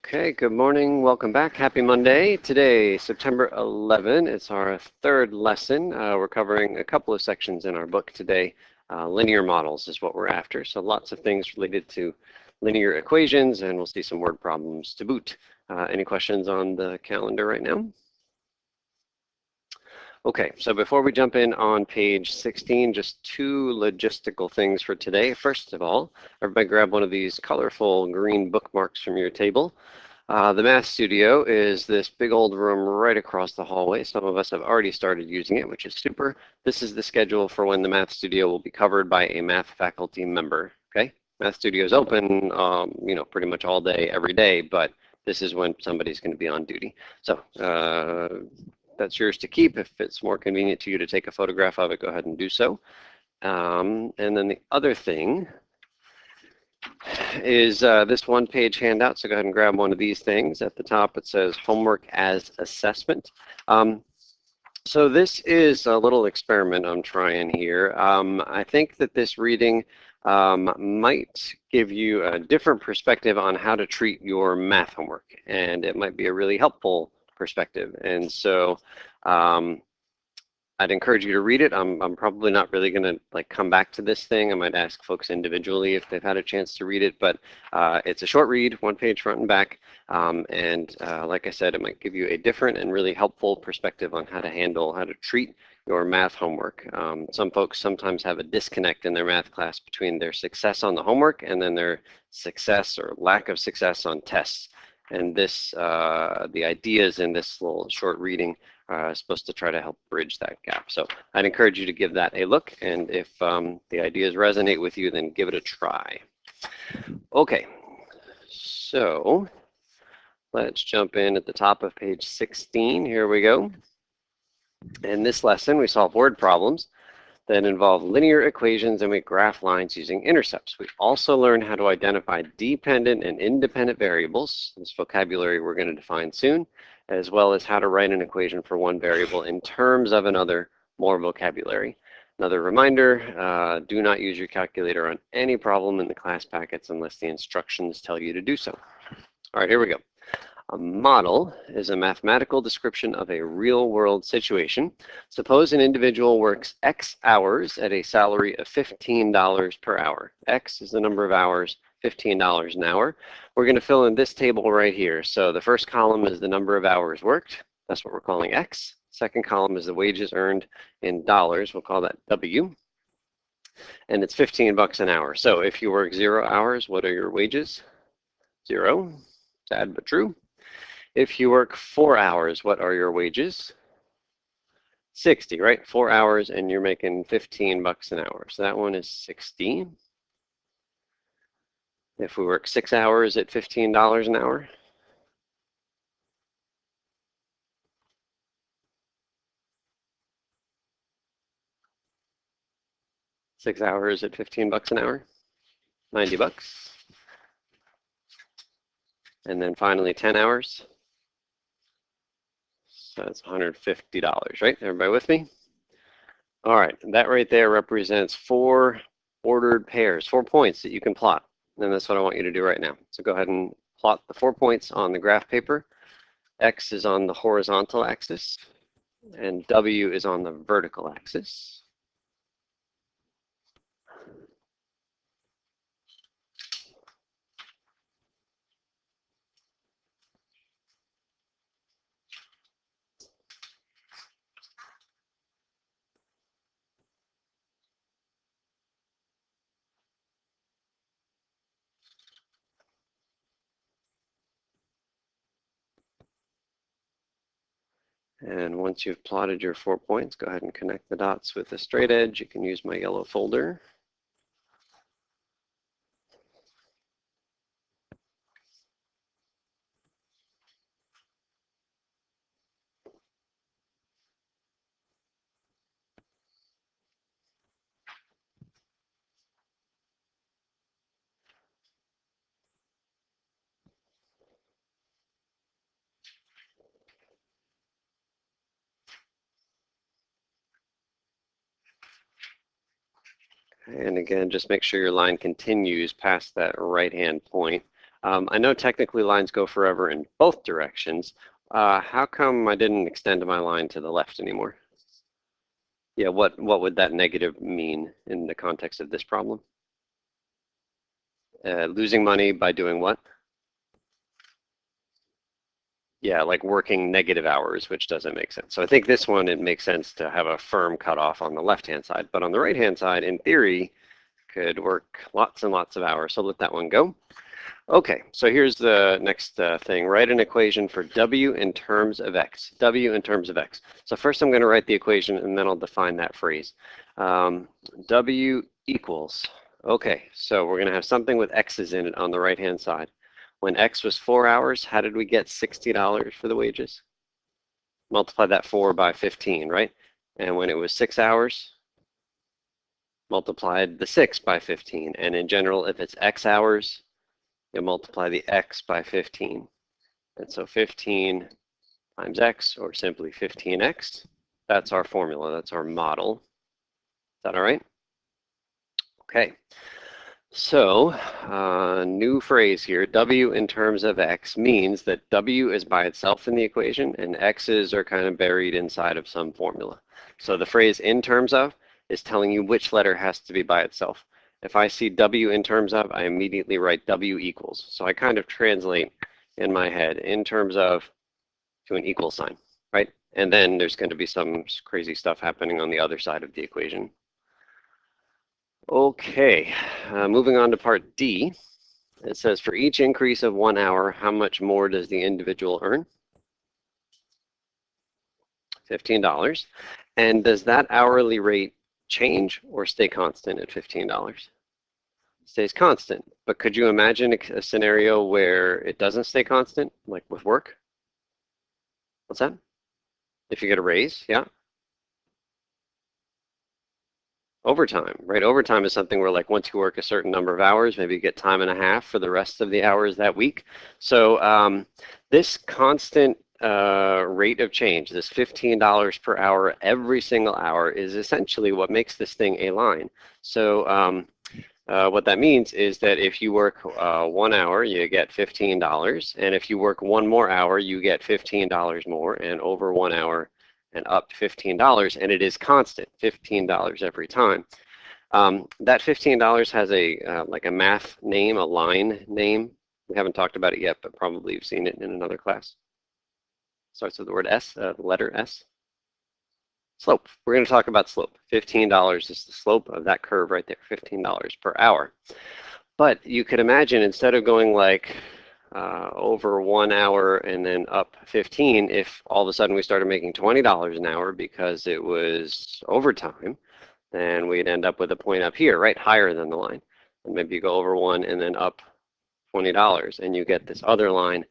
Okay, good morning. Welcome back. Happy Monday. Today, September 11, it's our third lesson. We're covering a couple of sections in our book today. Linear models is what we're after. So lots of things related to linear equations, and we'll see some word problems to boot. Any questions on the calendar right now? Okay, so before we jump in on page 16, just two logistical things for today. First of all, everybody grab one of these colorful green bookmarks from your table. The Math Studio is this big old room right across the hallway. Some of us have already started using it, which is super. This is the schedule for when the Math Studio will be covered by a math faculty member, okay? Math Studio is open, pretty much all day, every day, but this is when somebody's going to be on duty. So that's yours to keep. If it's more convenient to you to take a photograph of it, go ahead and do so. And then the other thing is this one-page handout. So go ahead and grab one of these things. At the top, it says homework as assessment. So this is a little experiment I'm trying here. I think that this reading might give you a different perspective on how to treat your math homework, and it might be a really helpful perspective. And so I'd encourage you to read it. I'm probably not really going to come back to this thing. I might ask folks individually if they've had a chance to read it, but it's a short read, one page front and back. Like I said, it might give you a different and really helpful perspective on how to treat your math homework. Some folks sometimes have a disconnect in their math class between their success on the homework and then their success or lack of success on tests. And this, the ideas in this little short reading are supposed to try to help bridge that gap. So I'd encourage you to give that a look, and if the ideas resonate with you, then give it a try. Okay, so let's jump in at the top of page 16. Here we go. In this lesson, we solve word problems that involve linear equations, and we graph lines using intercepts. We also learn how to identify dependent and independent variables, this vocabulary we're going to define soon, as well as how to write an equation for one variable in terms of another, more vocabulary. Another reminder, do not use your calculator on any problem in the class packets unless the instructions tell you to do so. All right, here we go. A model is a mathematical description of a real-world situation. Suppose an individual works X hours at a salary of $15 per hour. X is the number of hours, $15 an hour. We're going to fill in this table right here. So the first column is the number of hours worked. That's what we're calling X. Second column is the wages earned in dollars. We'll call that W. And it's 15 bucks an hour. So if you work 0 hours, what are your wages? 0. Sad but true. If you work 4 hours, what are your wages? 60, right? 4 hours and you're making 15 bucks an hour. So that one is 60. If we work 6 hours at $15 an hour, $6 hours at 15 bucks an hour, 90 bucks. And then finally 10 hours. So that's $150, right? Everybody with me? All right, that right there represents 4 ordered pairs, 4 points that you can plot. And that's what I want you to do right now. So go ahead and plot the 4 points on the graph paper. X is on the horizontal axis, and W is on the vertical axis. And once you've plotted your 4 points, go ahead and connect the dots with a straight edge. You can use my yellow folder. And again, just make sure your line continues past that right-hand point. I know technically lines go forever in both directions. How come I didn't extend my line to the left anymore? Yeah, what would that negative mean in the context of this problem? Losing money by doing what? Yeah, like working negative hours, which doesn't make sense. So I think this one, it makes sense to have a firm cutoff on the left-hand side. But on the right-hand side, in theory, could work lots and lots of hours. So let that one go. Okay, so here's the next thing. Write an equation for W in terms of X. W in terms of X. So first I'm going to write the equation, and then I'll define that phrase. W equals. Okay, so we're going to have something with X's in it on the right-hand side. When X was 4 hours, how did we get $60 for the wages? Multiply that 4 by 15, right? And when it was 6 hours, multiplied the 6 by 15. And in general, if it's X hours, you multiply the X by 15. And so 15 times X, or simply 15X, that's our formula, that's our model. Is that all right? Okay. So, new phrase here, W in terms of X means that W is by itself in the equation and X's are kind of buried inside of some formula. So the phrase in terms of is telling you which letter has to be by itself. If I see W in terms of, I immediately write W equals. So I kind of translate in my head in terms of to an equal sign, right? And then there's going to be some crazy stuff happening on the other side of the equation. Okay, moving on to part D. It says for each increase of 1 hour, how much more does the individual earn? $15. And does that hourly rate change or stay constant at $15? Stays constant. But could you imagine a scenario where it doesn't stay constant, like with work? What's that? If you get a raise, yeah. Overtime, right? Overtime is something where like once you work a certain number of hours, maybe you get time and a half for the rest of the hours that week. So this constant rate of change, this $15 per hour every single hour is essentially what makes this thing a line. So what that means is that if you work 1 hour, you get $15. And if you work one more hour, you get $15 more. And over 1 hour, and up to $15, and it is constant, $15 every time. That $15 has a like a math name, a line name. We haven't talked about it yet, but probably you've seen it in another class. Starts with the word S, the letter S. Slope. We're going to talk about slope. $15 is the slope of that curve right there, $15 per hour. But you could imagine instead of going like over 1 hour and then up 15, if all of a sudden we started making $20 an hour because it was overtime, then we'd end up with a point up here, right, higher than the line. And maybe you go over 1 and then up $20, and you get this other line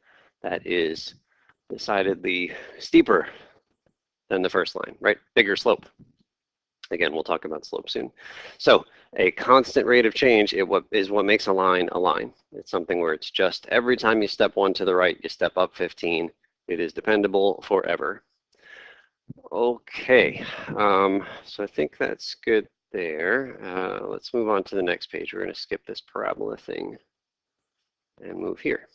that is decidedly steeper than the first line, right? Bigger slope. Again, we'll talk about slope soon. So a constant rate of change is what makes a line a line. It's something where it's just every time you step 1 to the right, you step up 15. It is dependable forever. Okay, so I think that's good there. Let's move on to the next page. We're going to skip this parabola thing and move here.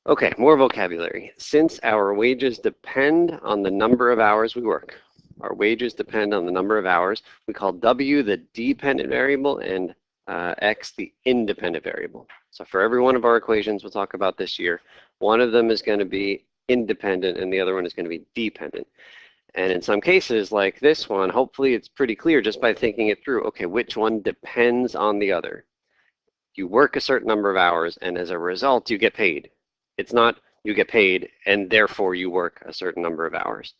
Okay, more vocabulary. Since our wages depend on the number of hours we work, our wages depend on the number of hours. We call W the dependent variable and X the independent variable. So for every one of our equations we'll talk about this year, one of them is going to be independent and the other one is going to be dependent. And in some cases like this one, hopefully it's pretty clear just by thinking it through. Okay, which one depends on the other? You work a certain number of hours and as a result you get paid. It's not you get paid and therefore you work a certain number of hours.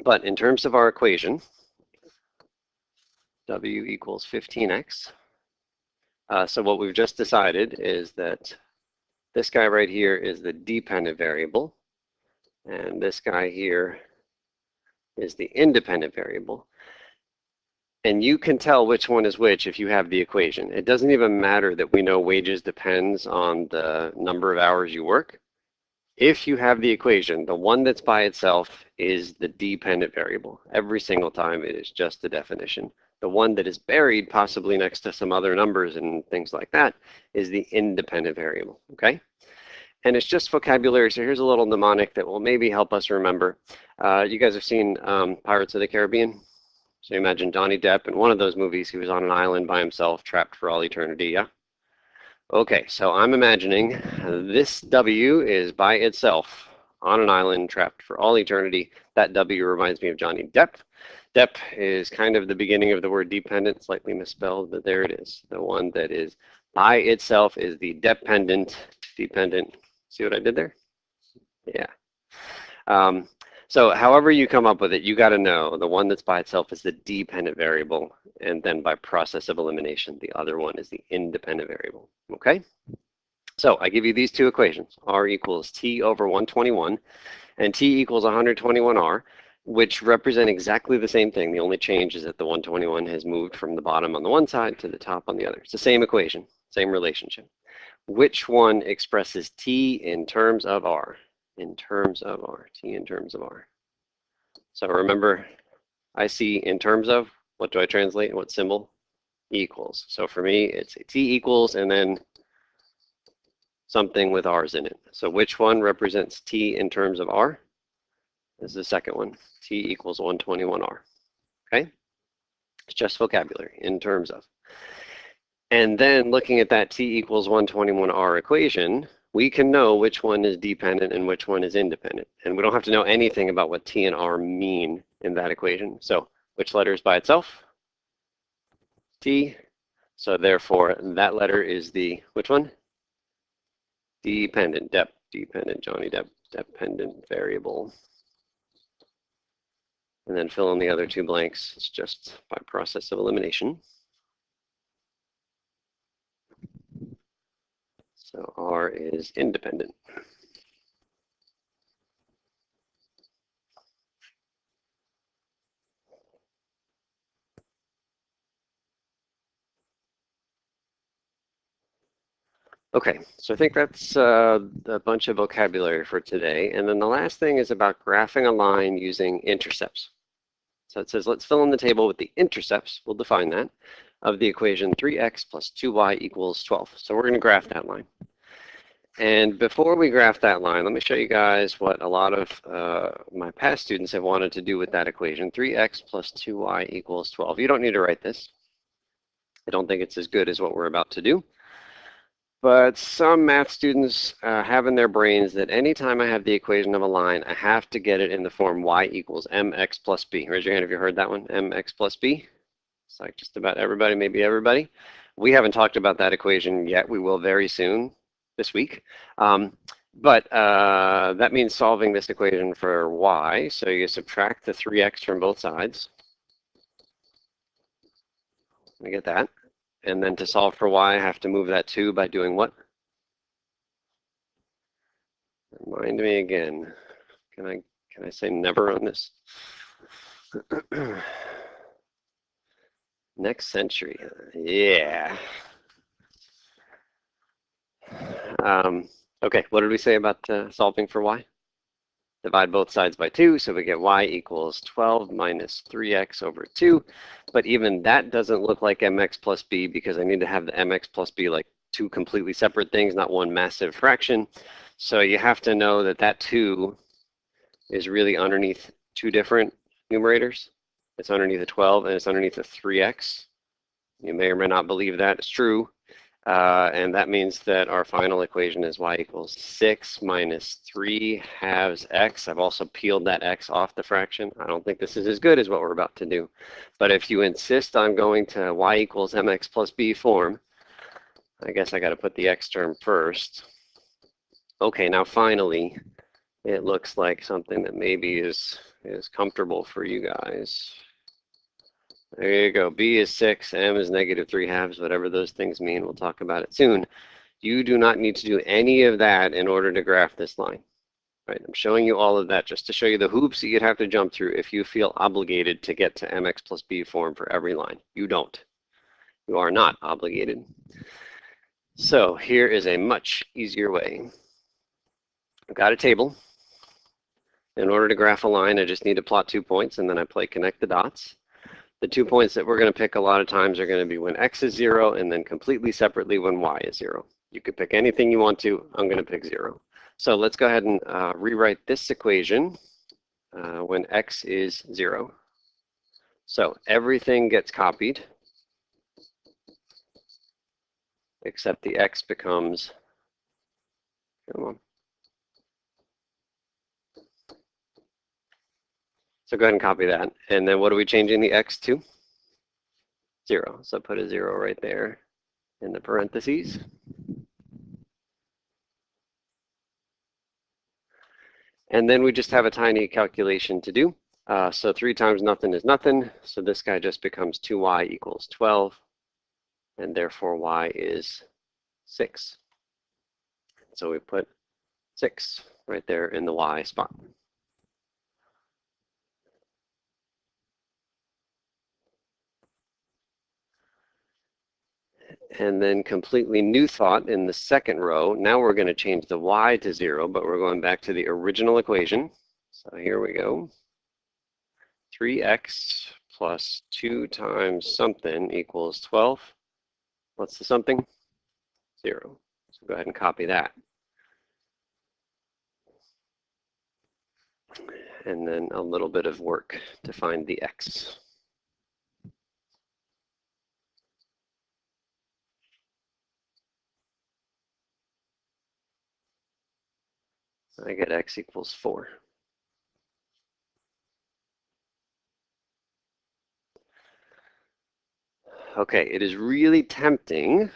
But in terms of our equation, W equals 15x. So what we've just decided is that this guy right here is the dependent variable, and this guy here is the independent variable. And you can tell which one is which if you have the equation. It doesn't even matter that we know wages depends on the number of hours you work. If you have the equation, the one that's by itself is the dependent variable. Every single time it is just the definition. The one that is buried possibly next to some other numbers and things like that is the independent variable, okay? And it's just vocabulary, so here's a little mnemonic that will maybe help us remember. You guys have seen Pirates of the Caribbean? So imagine Johnny Depp in one of those movies, he was on an island by himself, trapped for all eternity, yeah? Okay, so I'm imagining this W is by itself on an island, trapped for all eternity. That W reminds me of Johnny Depp. Depp is kind of the beginning of the word dependent, slightly misspelled, but there it is. The one that is by itself is the dependent. See what I did there? Yeah. So however you come up with it, you got to know the one that's by itself is the dependent variable, and then by process of elimination, the other one is the independent variable, okay? So I give you these two equations, R equals T over 121, and T equals 121R, which represent exactly the same thing. The only change is that the 121 has moved from the bottom on the one side to the top on the other. It's the same equation, same relationship. Which one expresses T in terms of R? In terms of R, T in terms of R. So remember, I see in terms of, what do I translate? What symbol? Equals. So for me, it's a T equals and then something with R's in it. So which one represents T in terms of R? This is the second one, T equals 121R, okay? It's just vocabulary, in terms of. And then looking at that T equals 121R equation, we can know which one is dependent and which one is independent. And we don't have to know anything about what T and R mean in that equation. So which letter is by itself? T. So therefore, that letter is the, which one? Dependent, dependent, Johnny Depp, dependent variable. And then fill in the other two blanks. It's just by process of elimination. So R is independent. Okay, so I think that's a bunch of vocabulary for today. And then the last thing is about graphing a line using intercepts. So it says, let's fill in the table with the intercepts, we'll define that, of the equation 3x plus 2y equals 12. So we're going to graph that line. And before we graph that line, let me show you guys what a lot of my past students have wanted to do with that equation. 3x plus 2y equals 12. You don't need to write this. I don't think it's as good as what we're about to do. But some math students have in their brains that anytime I have the equation of a line, I have to get it in the form y equals mx plus b. Raise your hand if you heard that one, mx plus b. It's like just about everybody, maybe everybody. We haven't talked about that equation yet. We will very soon this week. But that means solving this equation for y. So you subtract the 3x from both sides. We get that. And then to solve for y, I have to move that 2 by doing what? Remind me again. Can I say never on this? Next century. Yeah. Okay, what did we say about solving for y? Divide both sides by 2, so we get y equals 12 minus 3x over 2. But even that doesn't look like mx plus b because I need to have the mx plus b like two completely separate things, not one massive fraction. So you have to know that that 2 is really underneath two different numerators. It's underneath a 12 and it's underneath a 3x. You may or may not believe that it's true. And that means that our final equation is y equals 6 minus 3 halves x. I've also peeled that x off the fraction. I don't think this is as good as what we're about to do. But if you insist on going to y equals mx plus b form, I guess I got to put the x term first. Okay, now finally, it looks like something that maybe is comfortable for you guys. There you go. B is 6, M is negative 3 halves, whatever those things mean. We'll talk about it soon. You do not need to do any of that in order to graph this line. Right? I'm showing you all of that just to show you the hoops that you'd have to jump through if you feel obligated to get to mx plus b form for every line. You don't. You are not obligated. So here is a much easier way. I've got a table. In order to graph a line, I just need to plot 2 points, and then I play connect the dots. The 2 points that we're going to pick a lot of times are going to be when x is 0 and then completely separately when y is 0. You could pick anything you want to. I'm going to pick 0. So let's go ahead and rewrite this equation when x is 0. So everything gets copied except the x becomes, come on. So go ahead and copy that. And then what are we changing the x to? 0. So put a 0 right there in the parentheses. And then we just have a tiny calculation to do. So 3 times nothing is nothing. So this guy just becomes 2y equals 12. And therefore y is 6. So we put 6 right there in the y spot. And then completely new thought in the second row. Now we're going to change the y to 0, but we're going back to the original equation. So here we go. 3x plus 2 times something equals 12. What's the something? 0. So go ahead and copy that. And then a little bit of work to find the x. I get x equals 4. Okay, it is really tempting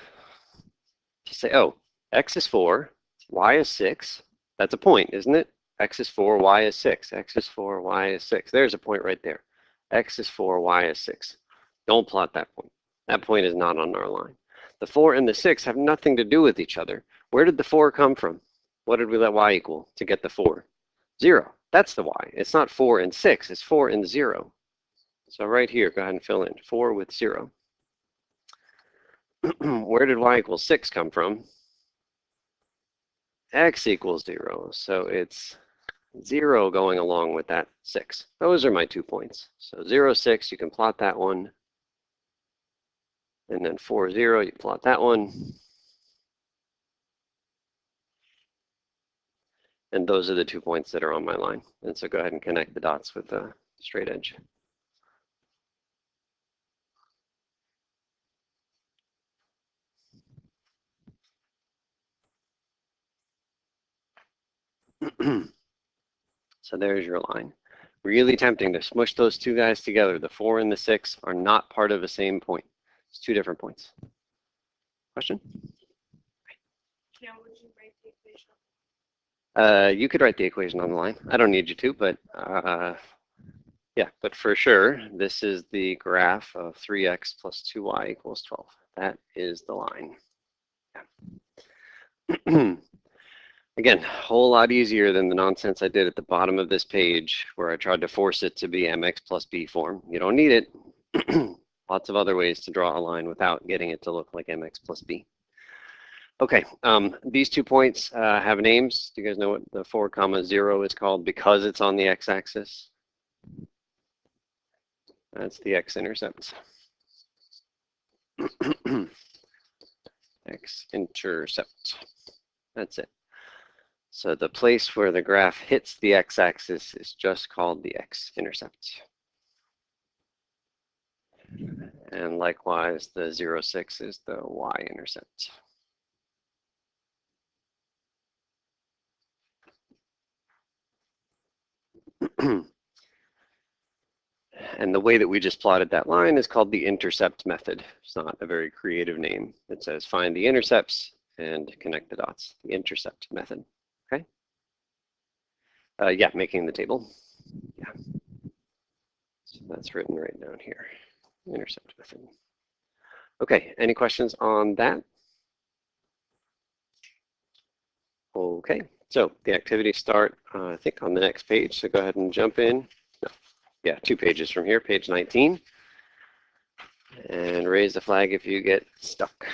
to say, oh, x is 4, y is 6. That's a point, isn't it? X is 4, y is 6. X is 4, y is 6. There's a point right there. X is 4, y is 6. Don't plot that point. That point is not on our line. The 4 and the 6 have nothing to do with each other. Where did the 4 come from? What did we let y equal to get the 4? 0. That's the y. It's not 4 and 6. It's 4 and 0. So right here, go ahead and fill in 4 with 0. Where did y equals 6 come from? X equals 0. So it's 0 going along with that 6. Those are my 2 points. So 0, 6, you can plot that one. And then 4, 0, you plot that one. And those are the 2 points that are on my line. And so go ahead and connect the dots with a straight edge. So there's your line. Really tempting to smush those 2 guys together. The 4 and the 6 are not part of the same point. It's 2 different points. Question? Yeah, would you write the equation? You could write the equation on the line. I don't need you to, but yeah, but for sure, this is the graph of 3x plus 2y equals 12. That is the line. Yeah. Again, a whole lot easier than the nonsense I did at the bottom of this page where I tried to force it to be mx plus b form. You don't need it. Lots of other ways to draw a line without getting it to look like mx plus b. Okay, these 2 points have names. Do you guys know what the 4, 0 is called because it's on the x-axis? That's the x-intercept. X-intercept. That's it. So the place where the graph hits the x-axis is just called the x-intercept. And likewise, the 0, 6 is the y-intercept. And the way that we just plotted that line is called the intercept method. It's not a very creative name. It says find the intercepts and connect the dots. The intercept method. Okay. Yeah, making the table. Yeah. So that's written right down here. Intercept method. Okay. Any questions on that? Okay. So the activities start, I think, on the next page. So go ahead and jump in. No. Yeah, 2 pages from here, page 19. And raise the flag if you get stuck.